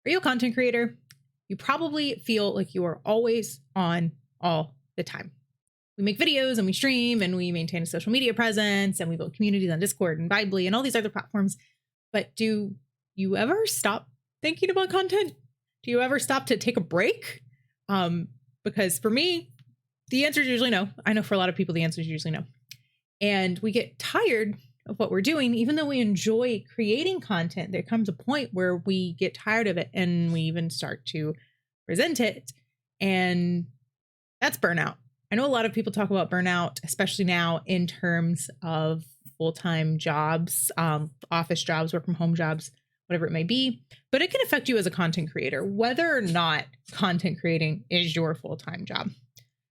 Are you a content creator? You probably feel like you are always on all the time. We make videos and we stream and we maintain a social media presence and we build communities on Discord and Vibely and all these other platforms. But do you ever stop thinking about content? Do you ever stop to take a break? Because for me, the answer is usually no. I know for a lot of people, the answer is usually no. And we get tired of what we're doing, even though we enjoy creating content. There comes a point where we get tired of it and we even start to resent it. And that's burnout. I know a lot of people talk about burnout, especially now in terms of full-time jobs, office jobs, work from home jobs, whatever it may be, but it can affect you as a content creator, whether or not content creating is your full-time job.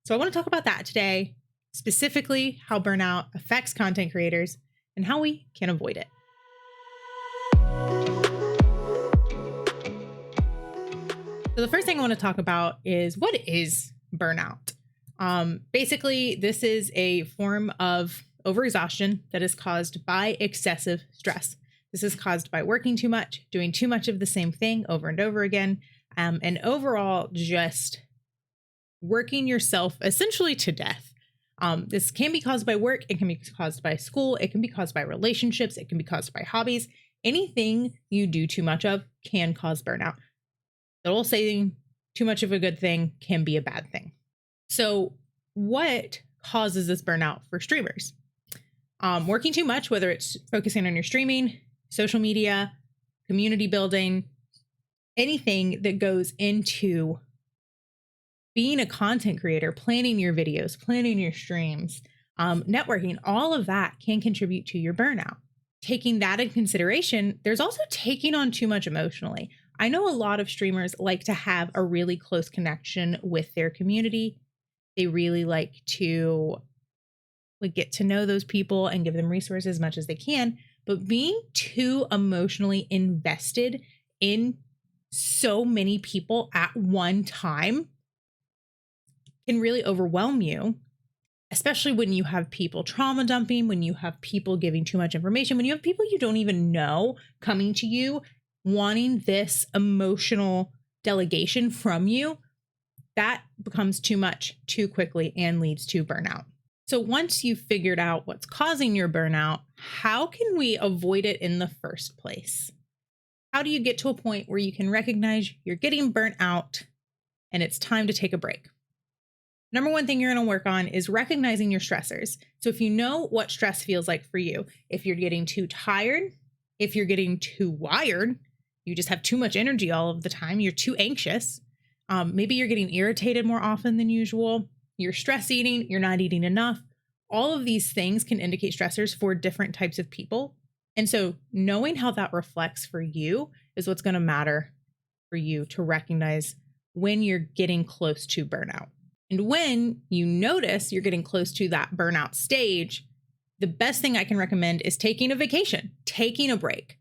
So I want to talk about that today, specifically how burnout affects content creators and how we can avoid it. So the first thing I want to talk about is, what is burnout? Basically, this is a form of overexhaustion that is caused by excessive stress. This is caused by working too much, doing too much of the same thing over and over again, and overall just working yourself essentially to death. This can be caused by work. It can be caused by school. It can be caused by relationships. It can be caused by hobbies. Anything you do too much of can cause burnout. The old saying, too much of a good thing can be a bad thing. So what causes this burnout for streamers? Working too much, whether it's focusing on your streaming, social media, community building, anything that goes into being a content creator, planning your videos, planning your streams, networking, all of that can contribute to your burnout. Taking that in consideration, there's also taking on too much emotionally. I know a lot of streamers like to have a really close connection with their community. They really like to get to know those people and give them resources as much as they can. But being too emotionally invested in so many people at one time can really overwhelm you, especially when you have people trauma dumping, when you have people giving too much information, when you have people you don't even know coming to you, wanting this emotional delegation from you. That becomes too much too quickly and leads to burnout. So once you've figured out what's causing your burnout, how can we avoid it in the first place? How do you get to a point where you can recognize you're getting burnt out and it's time to take a break? Number one thing you're going to work on is recognizing your stressors. So if you know what stress feels like for you, if you're getting too tired, if you're getting too wired, you just have too much energy all of the time, you're too anxious, maybe you're getting irritated more often than usual, you're stress eating, you're not eating enough. All of these things can indicate stressors for different types of people. And so knowing how that reflects for you is what's going to matter for you to recognize when you're getting close to burnout. And when you notice you're getting close to that burnout stage, the best thing I can recommend is taking a vacation, taking a break.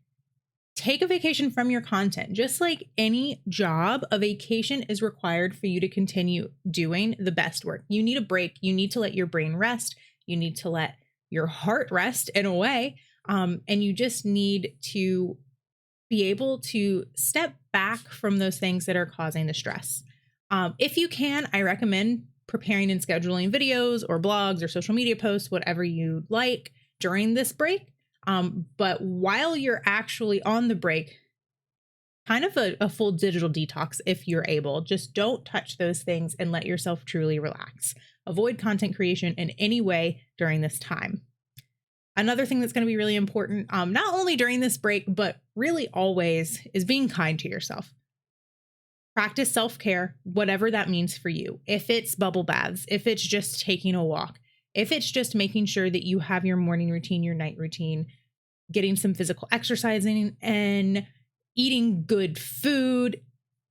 Take a vacation from your content. Just like any job, a vacation is required for you to continue doing the best work. You need a break. You need to let your brain rest. You need to let your heart rest in a way. And you just need to be able to step back from those things that are causing the stress. If you can, I recommend preparing and scheduling videos or blogs or social media posts, whatever you like during this break. But while you're actually on the break, kind of a full digital detox if you're able. Just don't touch those things and let yourself truly relax. Avoid content creation in any way during this time. Another thing that's going to be really important, not only during this break, but really always, is being kind to yourself. Practice self-care, whatever that means for you. If it's bubble baths, if it's just taking a walk, if it's just making sure that you have your morning routine, your night routine, getting some physical exercising and eating good food,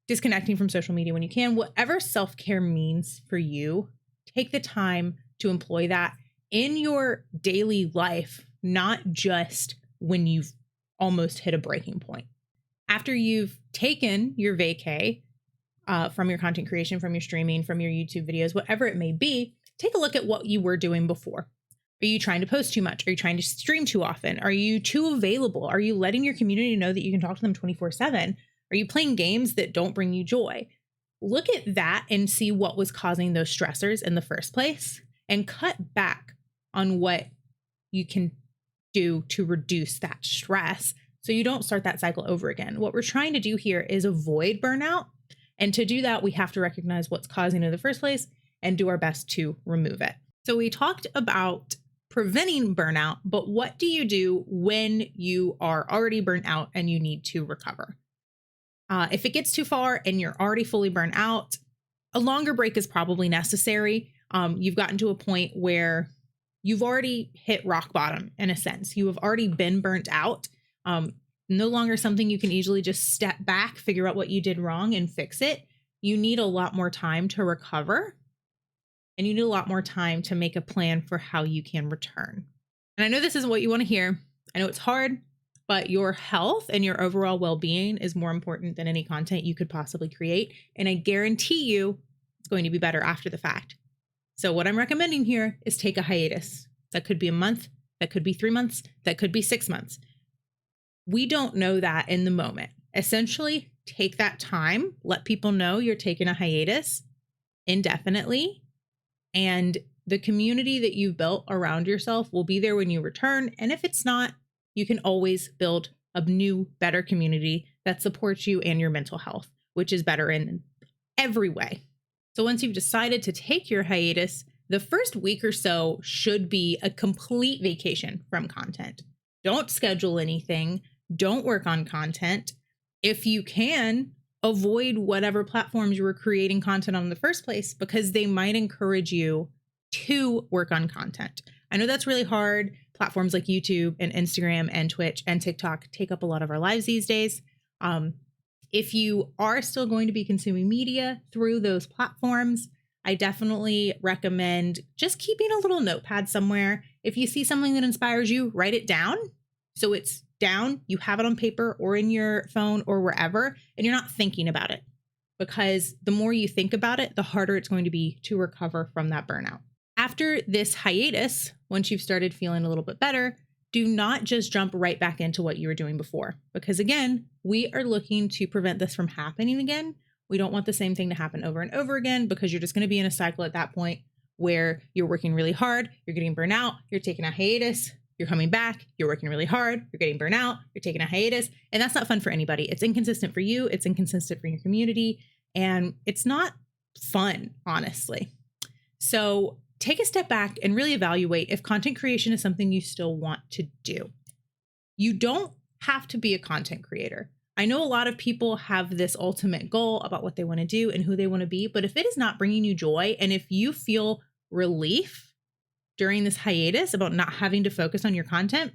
disconnecting from social media when you can, whatever self-care means for you, take the time to employ that in your daily life, not just when you've almost hit a breaking point. After you've taken your vacay from your content creation, from your streaming, from your YouTube videos, whatever it may be, take a look at what you were doing before. Are you trying to post too much? Are you trying to stream too often? Are you too available? Are you letting your community know that you can talk to them 24/7? Are you playing games that don't bring you joy? Look at that and see what was causing those stressors in the first place and cut back on what you can do to reduce that stress so you don't start that cycle over again. What we're trying to do here is avoid burnout. And to do that, we have to recognize what's causing it in the first place and do our best to remove it. So we talked about preventing burnout, but what do you do when you are already burnt out and you need to recover? If it gets too far and you're already fully burnt out, a longer break is probably necessary. You've gotten to a point where you've already hit rock bottom in a sense. You have already been burnt out. No longer something you can easily just step back, figure out what you did wrong and fix it. You need a lot more time to recover, and you need a lot more time to make a plan for how you can return. And I know this isn't what you want to hear. I know it's hard, but your health and your overall well-being is more important than any content you could possibly create. And I guarantee you it's going to be better after the fact. So what I'm recommending here is take a hiatus. That could be a month, that could be 3 months, that could be 6 months. We don't know that in the moment. Essentially, take that time, let people know you're taking a hiatus indefinitely, and the community that you've built around yourself will be there when you return. And if it's not, you can always build a new, better community that supports you and your mental health, which is better in every way. So once you've decided to take your hiatus, the first week or so should be a complete vacation from content. Don't schedule anything. Don't work on content. If you can, avoid whatever platforms you were creating content on in the first place, because they might encourage you to work on content. I know that's really hard. Platforms like YouTube and Instagram and Twitch and TikTok take up a lot of our lives these days. If you are still going to be consuming media through those platforms, I definitely recommend just keeping a little notepad somewhere. If you see something that inspires you, write it down. So it's down, you have it on paper or in your phone or wherever, and you're not thinking about it. Because the more you think about it, the harder it's going to be to recover from that burnout. After this hiatus, once you've started feeling a little bit better, do not just jump right back into what you were doing before. Because again, we are looking to prevent this from happening again. We don't want the same thing to happen over and over again, because you're just going to be in a cycle at that point where you're working really hard, you're getting burnt out, you're taking a hiatus, you're coming back, you're working really hard, you're getting burnt out, you're taking a hiatus, and that's not fun for anybody. It's inconsistent for you, it's inconsistent for your community, and it's not fun, honestly. So take a step back and really evaluate if content creation is something you still want to do. You don't have to be a content creator. I know a lot of people have this ultimate goal about what they want to do and who they want to be, but if it is not bringing you joy, and if you feel relief during this hiatus about not having to focus on your content,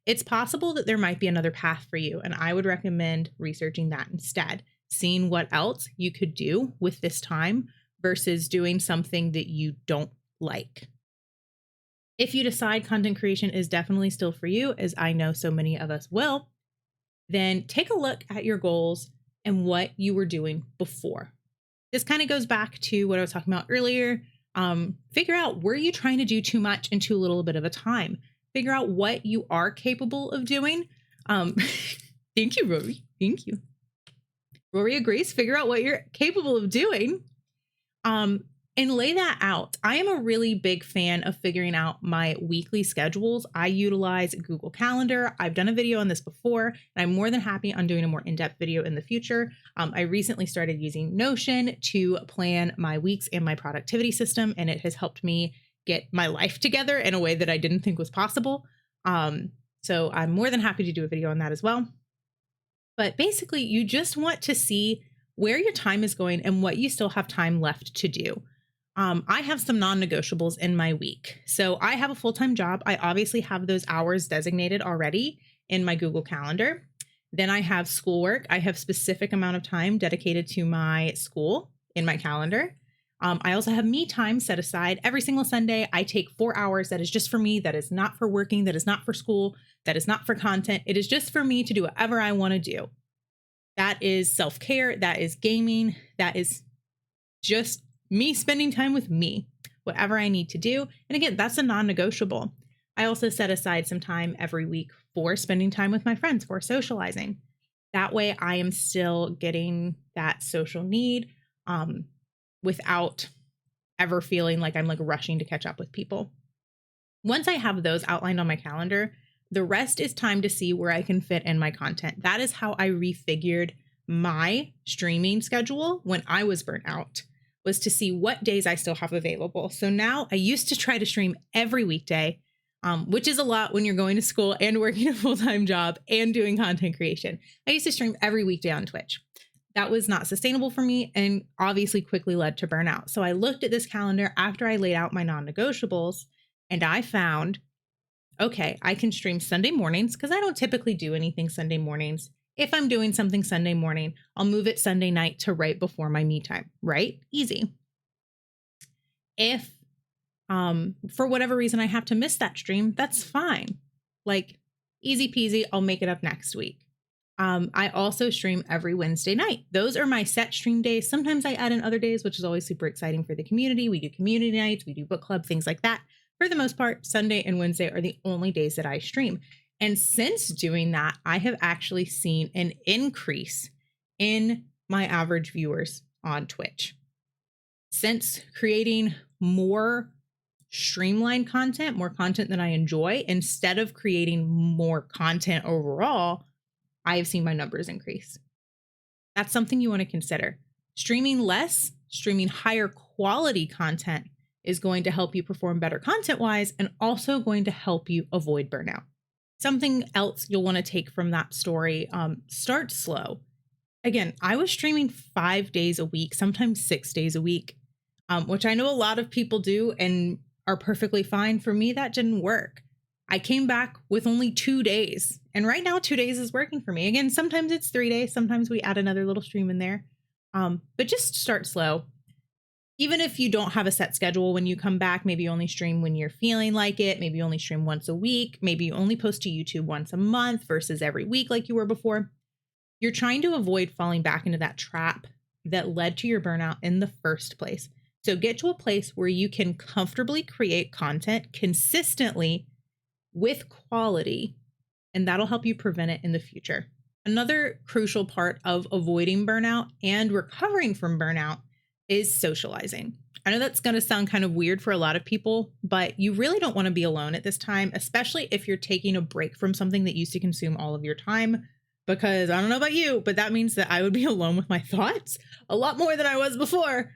it's possible that there might be another path for you. And I would recommend researching that instead, seeing what else you could do with this time versus doing something that you don't like. If you decide content creation is definitely still for you, as I know so many of us will, then take a look at your goals and what you were doing before. This kind of goes back to what I was talking about earlier. Figure out, were you trying to do too much in too little bit of a time? Figure out what you are capable of doing. Thank you, Rory. Thank you. Rory agrees. Figure out what you're capable of doing. And lay that out. I am a really big fan of figuring out my weekly schedules. I utilize Google Calendar. I've done a video on this before, and I'm more than happy on doing a more in-depth video in the future. I recently started using Notion to plan my weeks and my productivity system, and it has helped me get my life together in a way that I didn't think was possible. So I'm more than happy to do a video on that as well. But basically, you just want to see where your time is going and what you still have time left to do. I have some non-negotiables in my week. So I have a full-time job. I obviously have those hours designated already in my Google Calendar. Then I have schoolwork. I have specific amount of time dedicated to my school in my calendar. I also have me time set aside every single Sunday. I take 4 hours. That is just for me. That is not for working. That is not for school. That is not for content. It is just for me to do whatever I want to do. That is self-care. That is gaming. That is just me spending time with me, whatever I need to do. And again, that's a non-negotiable. I also set aside some time every week for spending time with my friends, for socializing. That way I am still getting that social need without ever feeling like I'm like rushing to catch up with people. Once I have those outlined on my calendar, the rest is time to see where I can fit in my content. That is how I refigured my streaming schedule when I was burnt out, was to see what days I still have available. So now I used to try to stream every weekday, which is a lot when you're going to school and working a full-time job and doing content creation. I used to stream every weekday on Twitch. That was not sustainable for me and obviously quickly led to burnout. So I looked at this calendar after I laid out my non-negotiables and I found, okay, I can stream Sunday mornings because I don't typically do anything Sunday mornings. If I'm doing something Sunday morning, I'll move it Sunday night to right before my me time, right? Easy. If for whatever reason I have to miss that stream, that's fine. Like easy peasy, I'll make it up next week. I also stream every Wednesday night. Those are my set stream days. Sometimes I add in other days, which is always super exciting for the community. We do community nights, we do book club, things like that. For the most part, Sunday and Wednesday are the only days that I stream. And since doing that, I have actually seen an increase in my average viewers on Twitch. Since creating more streamlined content, more content that I enjoy, instead of creating more content overall, I have seen my numbers increase. That's something you want to consider. Streaming less, streaming higher quality content is going to help you perform better content-wise and also going to help you avoid burnout. Something else you'll want to take from that story, start slow. Again, I was streaming 5 days a week, sometimes 6 days a week, which I know a lot of people do and are perfectly fine. For me, that didn't work. I came back with only 2 days. And right now, 2 days is working for me. Again, sometimes it's 3 days. Sometimes we add another little stream in there. But just start slow. Even if you don't have a set schedule when you come back, maybe you only stream when you're feeling like it. Maybe you only stream once a week. Maybe you only post to YouTube once a month versus every week like you were before. You're trying to avoid falling back into that trap that led to your burnout in the first place. So get to a place where you can comfortably create content consistently with quality, and that'll help you prevent it in the future. Another crucial part of avoiding burnout and recovering from burnout is socializing. I know that's going to sound kind of weird for a lot of people, but you really don't want to be alone at this time, especially if you're taking a break from something that used to consume all of your time. Because I don't know about you, but that means that I would be alone with my thoughts a lot more than I was before.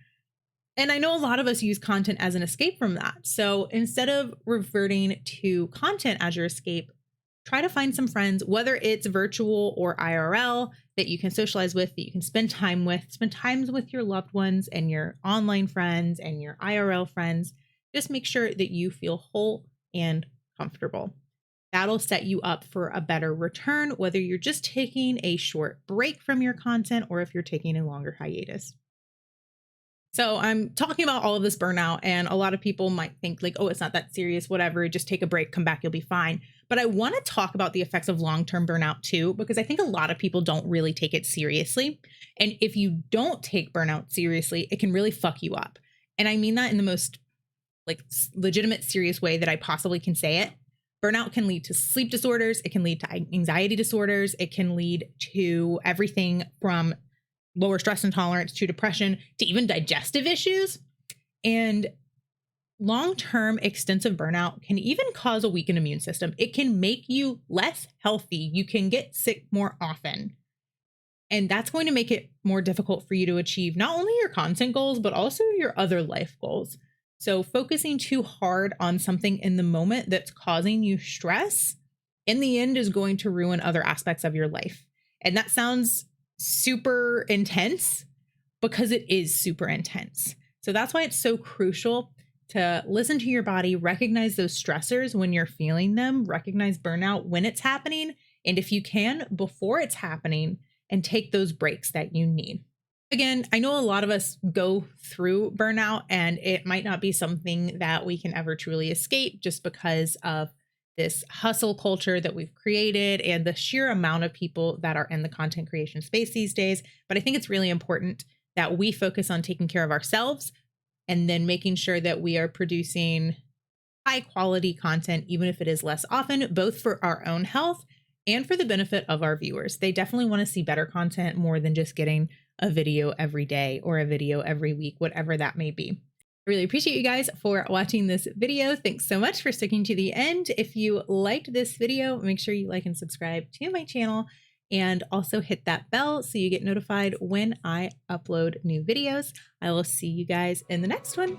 And I know a lot of us use content as an escape from that. So instead of reverting to content as your escape, try to find some friends, whether it's virtual or IRL, that you can socialize with, that you can spend time with. Spend time with your loved ones and your online friends and your IRL friends. Just make sure that you feel whole and comfortable. That'll set you up for a better return, whether you're just taking a short break from your content or if you're taking a longer hiatus. So I'm talking about all of this burnout, and a lot of people might think like, oh, it's not that serious, whatever, just take a break, come back, you'll be fine. But I want to talk about the effects of long-term burnout too, because I think a lot of people don't really take it seriously. And if you don't take burnout seriously, it can really fuck you up. And I mean that in the most like legitimate, serious way that I possibly can say it. Burnout can lead to sleep disorders. It can lead to anxiety disorders. It can lead to everything from lower stress intolerance to depression to even digestive issues. And long-term extensive burnout can even cause a weakened immune system. It can make you less healthy. You can get sick more often. And that's going to make it more difficult for you to achieve not only your content goals, but also your other life goals. So focusing too hard on something in the moment that's causing you stress, in the end, is going to ruin other aspects of your life. And that sounds super intense because it is super intense. So that's why it's so crucial to listen to your body, recognize those stressors when you're feeling them, recognize burnout when it's happening, and if you can, before it's happening, and take those breaks that you need. Again, I know a lot of us go through burnout, and it might not be something that we can ever truly escape just because of this hustle culture that we've created and the sheer amount of people that are in the content creation space these days. But I think it's really important that we focus on taking care of ourselves and then making sure that we are producing high quality content, even if it is less often, both for our own health and for the benefit of our viewers. They definitely want to see better content more than just getting a video every day or a video every week, whatever that may be. I really appreciate you guys for watching this video. Thanks so much for sticking to the end. If you liked this video, make sure you like and subscribe to my channel, and also hit that bell so you get notified when I upload new videos. I will see you guys in the next one.